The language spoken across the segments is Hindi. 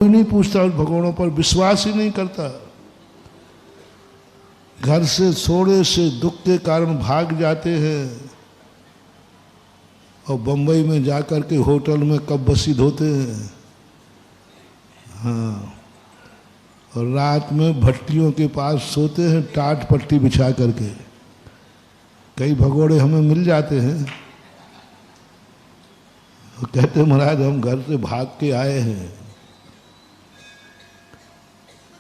नहीं पूछता, उस भगवानों पर विश्वास ही नहीं करता। घर से थोड़े से दुख के कारण भाग जाते हैं और बंबई में जाकर के होटल में कब बसी धोते हैं। हाँ, और रात में भट्टियों के पास सोते हैं टाट पट्टी बिछा करके। कई भगोड़े हमें मिल जाते हैं, वो कहते महाराज हम घर से भाग के आए हैं।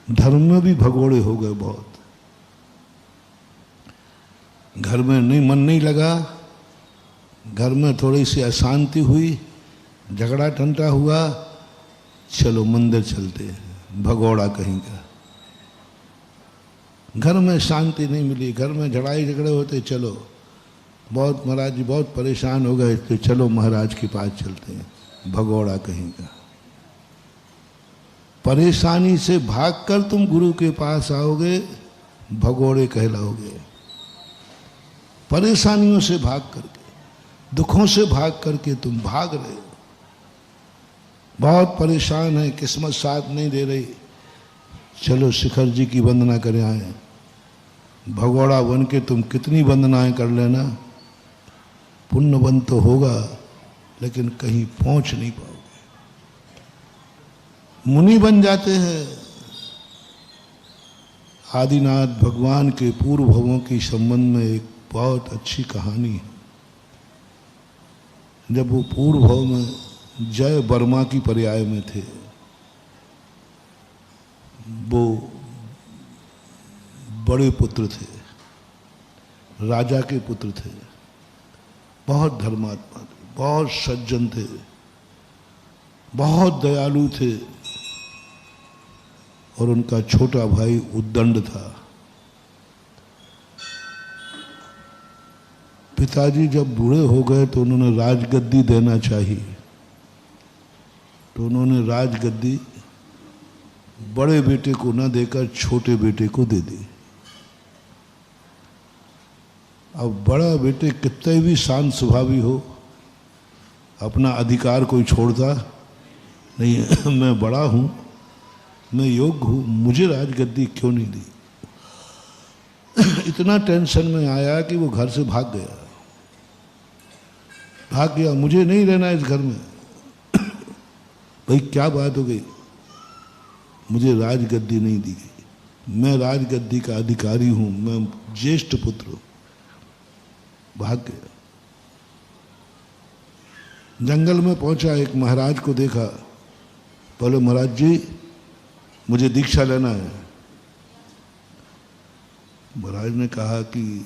धर्म में भी भगोड़े हो गए बहुत। घर में नहीं मन नहीं लगा, घर में थोड़ी सी अशांति हुई, झगड़ा टंटा हुआ, चलो मंदिर चलते हैं, भगोड़ा कहीं का। घर में शांति नहीं मिली, घर में झड़ाई झगड़े होते, चलो बहुत महाराज जी बहुत परेशान हो गए, तो चलो महाराज के पास चलते हैं, भगोड़ा कहीं का। परेशानी से भागकर तुम गुरु के पास आओगे, भगोड़े कहलाओगे। परेशानियों से भाग करके, दुखों से भाग करके तुम भाग रहे हो, बहुत परेशान है, किस्मत साथ नहीं दे रही, चलो शिखर जी की वंदना करें आए। भगोड़ा बन के तुम कितनी वंदनाएं कर लेना, पुण्यवन तो होगा लेकिन कहीं पहुंच नहीं पाओगे। मुनि बन जाते हैं। आदिनाथ भगवान के पूर्व भवों के संबंध में एक बहुत अच्छी कहानी है। जब वो पूर्व भव में जय वर्मा की पर्याय में थे, वो बड़े पुत्र थे, राजा के पुत्र थे, बहुत धर्मात्मा थे, बहुत सज्जन थे, बहुत दयालु थे। और उनका छोटा भाई उद्दंड था। पिताजी जब बूढ़े हो गए तो उन्होंने राजगद्दी देना चाहिए, तो उन्होंने राजगद्दी बड़े बेटे को न देकर छोटे बेटे को दे दी। अब बड़ा बेटे कितने भी शांत स्वभावी हो, अपना अधिकार कोई छोड़ता नहीं है। मैं बड़ा हूं, मैं योग्य हूं, मुझे राजगद्दी क्यों नहीं दी। इतना टेंशन में आया कि वो घर से भाग गया, मुझे नहीं रहना इस घर में। भाई क्या बात हो गई, मुझे राजगद्दी नहीं दी गई, मैं राजगद्दी का अधिकारी हूं, मैं ज्येष्ठ पुत्र हूं। भाग गया, जंगल में पहुंचा, एक महाराज को देखा, बोले महाराज जी मुझे दीक्षा लेना है। महाराज ने कहा कि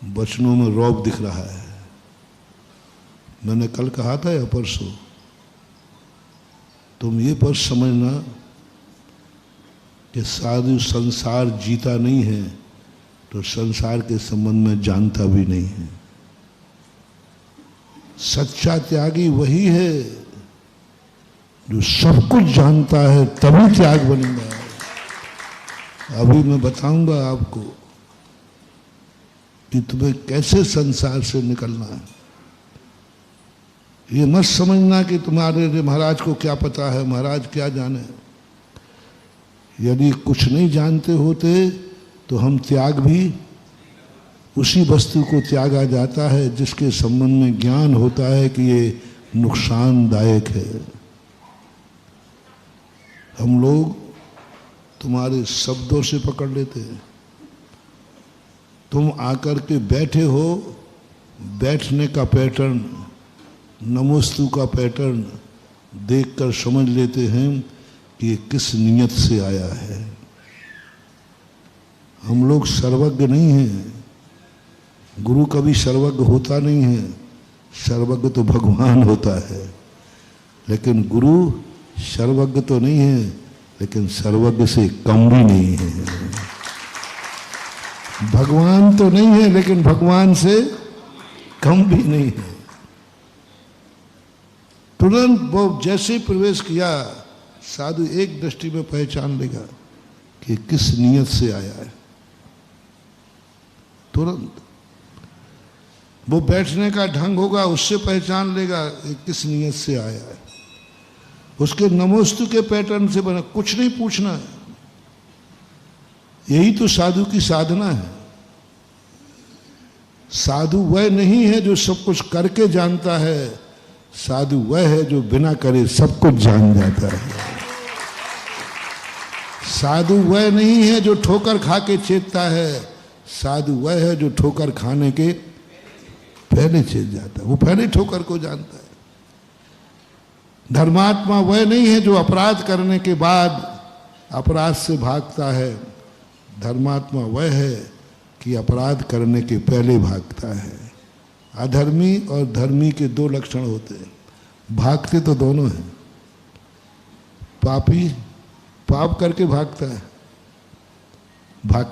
बचनों में रौब दिख रहा है, मैंने कल कहा था या परसों, तुम ये पर समझना कि साधु संसार जीता नहीं है तो संसार के संबंध में जानता भी नहीं है। सच्चा त्यागी वही है जो सब कुछ जानता है, तभी त्याग बनेगा। अभी मैं बताऊंगा आपको कि तुम्हें कैसे संसार से निकलना है। ये मत समझना कि तुम्हारे महाराज को क्या पता है, महाराज क्या जाने। यदि कुछ नहीं जानते होते तो हम त्याग भी उसी वस्तु को त्यागा जाता है जिसके संबंध में ज्ञान होता है कि ये नुकसानदायक है। हम लोग तुम्हारे शब्दों से पकड़ लेते हैं। तुम आकर के बैठे हो, बैठने का पैटर्न, नमोस्तु का पैटर्न देखकर समझ लेते हैं कि ये किस नियत से आया है। हम लोग सर्वज्ञ नहीं हैं, गुरु कभी सर्वज्ञ होता नहीं है, सर्वज्ञ तो भगवान होता है। लेकिन गुरु सर्वज्ञ तो नहीं है, लेकिन सर्वज्ञ से कम भी नहीं है। भगवान तो नहीं है, लेकिन भगवान से कम भी नहीं है। तुरंत वो जैसे प्रवेश किया, साधु एक दृष्टि में पहचान लेगा कि किस नियत से आया है। तुरंत वो बैठने का ढंग होगा, उससे पहचान लेगा कि किस नियत से आया है। उसके नमोस्तु के पैटर्न से बना, कुछ नहीं पूछना है। यही तो साधु की साधना है। साधु वह नहीं है जो सब कुछ करके जानता है, साधु वह है जो बिना करे सब कुछ जान जाता है। साधु वह नहीं है जो ठोकर खा के चेतता है, साधु वह है जो ठोकर खाने के पहले चेत जाता है, वो पहले ठोकर को जानता है। धर्मात्मा वह नहीं है जो अपराध करने के बाद अपराध से भागता है, धर्मात्मा वह है कि अपराध करने के पहले भागता है। अधर्मी और धर्मी के दो लक्षण होते हैं, भागते तो दोनों हैं। पापी पाप करके भागता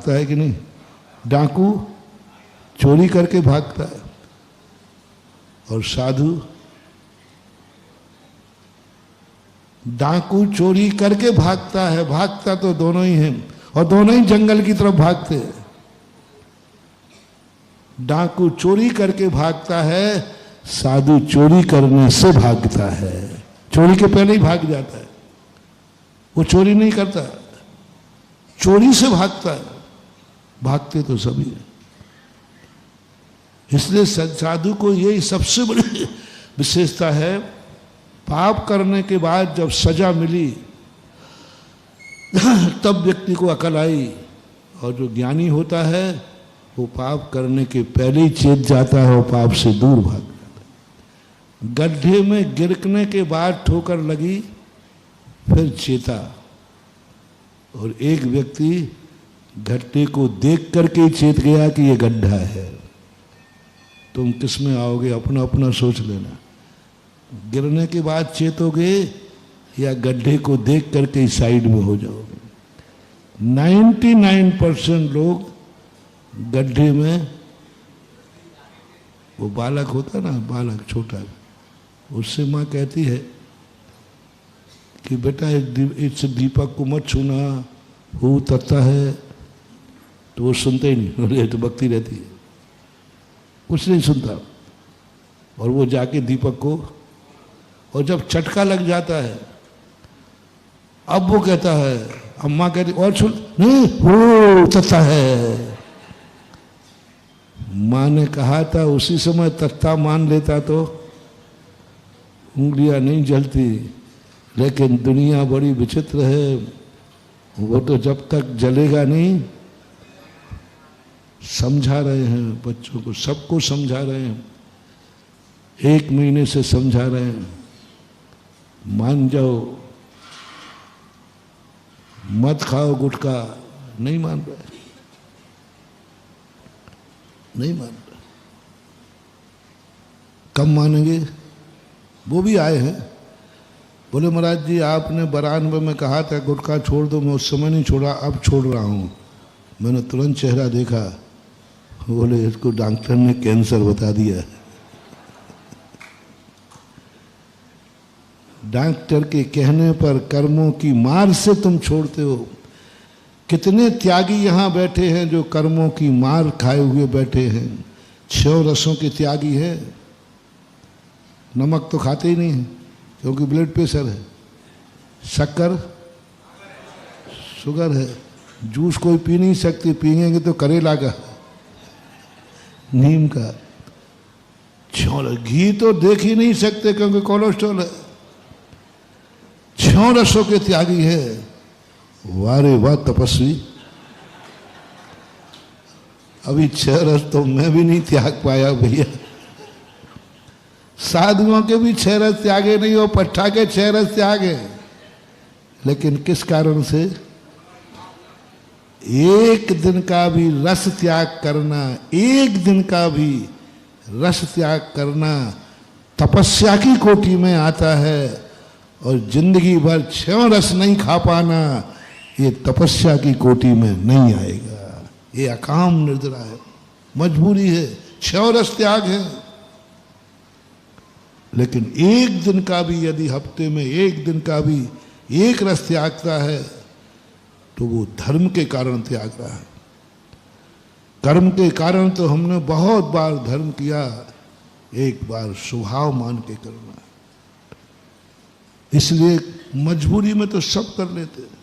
है कि नहीं? डाकू चोरी करके भागता है, और साधु डाकू चोरी करके भागता है, भागता तो दोनों ही हैं, और दोनों ही जंगल की तरफ भागते हैं। डाकू चोरी करके भागता है, साधु चोरी करने से भागता है। चोरी के पहले ही भाग जाता है, वो चोरी नहीं करता, चोरी से भागता है। भागते तो सभी हैं। इसलिए साधु को यही सबसे बड़ी विशेषता है। पाप करने के बाद जब सजा मिली तब व्यक्ति को अकल आई, और जो ज्ञानी होता है वो पाप करने के पहले ही चेत जाता है और पाप से दूर भाग जाता है। गड्ढे में गिरने के बाद ठोकर लगी, फिर चेता, और एक व्यक्ति गड्ढे को देख करके ही चेत गया कि ये गड्ढा है। तुम किस में आओगे, अपना अपना सोच लेना। गिरने के बाद चेतोगे या गड्ढे को देख करके साइड में हो जाओगे। 99% लोग गड्ढे में, वो बालक होता ना, बालक छोटा, उससे माँ कहती है कि बेटा इस दीपक को मत छूना, वो तत्ता है, तो वो सुनते ही नहीं, बोले तो भक्ति रहती है, कुछ नहीं सुनता। और वो जाके दीपक को, और जब चटका लग जाता है, अब वो कहता है, अम्मा कहती और छू नहीं, वो तत्ता है। माँ ने कहा था उसी समय तत्ता मान लेता तो उंगलियां नहीं जलती। लेकिन दुनिया बड़ी विचित्र है, वो तो जब तक जलेगा नहीं। समझा रहे हैं बच्चों को, सबको समझा रहे हैं, 1 महीने से समझा रहे हैं, मान जाओ, मत खाओ गुटखा, नहीं मान रहे, नहीं मान रहे। कब मानेंगे? वो भी आए हैं, बोले महाराज जी आपने 92 में कहा था गुटखा छोड़ दो, मैं उस समय नहीं छोड़ा, अब छोड़ रहा हूँ। मैंने तुरंत चेहरा देखा, बोले इसको डॉक्टर ने कैंसर बता दिया। डॉक्टर के कहने पर कर्मों की मार से तुम छोड़ते हो। कितने त्यागी यहाँ बैठे हैं जो कर्मों की मार खाए हुए बैठे हैं। 6 रसों के त्यागी है। नमक तो खाते ही नहीं है क्योंकि ब्लड प्रेशर है, शक्कर शुगर है, जूस कोई पी नहीं सकती, पिएंगे तो करेला का, नीम का, घी तो देख ही नहीं सकते क्योंकि कोलेस्ट्रॉल है। 6 रसों के त्यागी है। वारे वाह तपस्वी, अभी 6 रस तो मैं भी नहीं त्याग पाया भैया। साधुओं के भी 6 रस त्यागे नहीं हो, पट्टा के 6 रस त्यागे, लेकिन किस कारण से? एक दिन का भी रस त्याग करना, एक दिन का भी रस त्याग करना तपस्या की कोटि में आता है। और जिंदगी भर 6 रस नहीं खा पाना ये तपस्या की कोटि में नहीं आएगा। ये अकाम निर्जरा है, मजबूरी है, 6 रस त्याग है। लेकिन एक दिन का भी यदि हफ्ते में एक दिन का भी एक रस त्यागता है तो वो धर्म के कारण त्याग रहा है। कर्म के कारण तो हमने बहुत बार धर्म किया, एक बार स्वभाव मान के करना। इसलिए मजबूरी में तो सब कर लेते हैं।